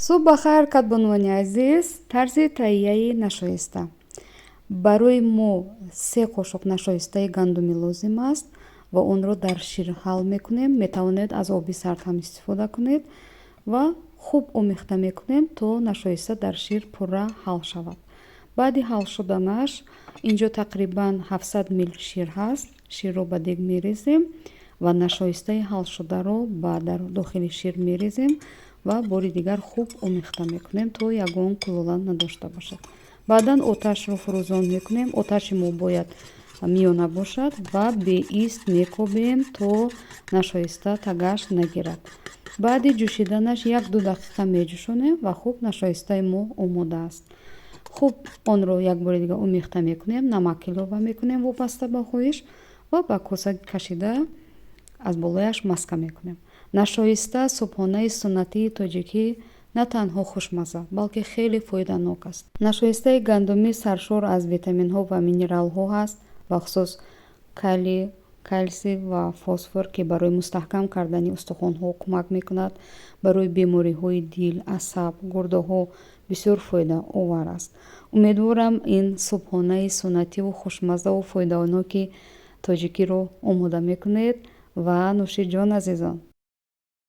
صبح بخیر کدبانوانی عزیز. طرز تهیه نشایسته. برای ما 3 قاشق نشایسته گندمی لازم است و اون رو در شیر حل میکنیم. میتوانید از آبی سرد هم استفاده کنید و خوب آمیخته میکنیم تا نشایسته در شیر پورا حل شود. بعد حل شدنش اینجا تقریبا 700 میل شیر هست. شیر رو به دیگ میریزیم و نشایسته حل شده رو در داخل شیر میریزیم و باری دیگر خوب آمیخته میکنیم تا یگان کلوله نداشته باشد. بعدا آتش رو فروزان میکنیم. آتش ما باید میانه باشد و به ایست میکوبیم تا نشایسته تگش نگیرد. بعد جوشیدنش 1-2 دقیقه میجوشونیم و خوب نشایسته ما آماده است. خوب آن رو یک بار دیگه آمیخته میکنیم. نمک ilova میکنیم وابسته به خواهش و به کاسه کشیده از بالایش مسکه میکنیم. نشایسته صبحانه سنتی تاجیکی نه تنها خوشمزه بلکه خیلی فایده‌ناک است. نشایسته گندمی سرشار از ویتامین ها و مینرال ها است و خصوص کلسی و فسفر که برای مستحکم کردن استخوان ها کمک میکند. برای بیماری های دل، عصب، گرده ها بسیار فایده آور است. امیدوارم این صبحانه سنتی و خوشمزه و فایده‌ناک تاجیکی رو آماده میکنید و نوش جان عزیزان.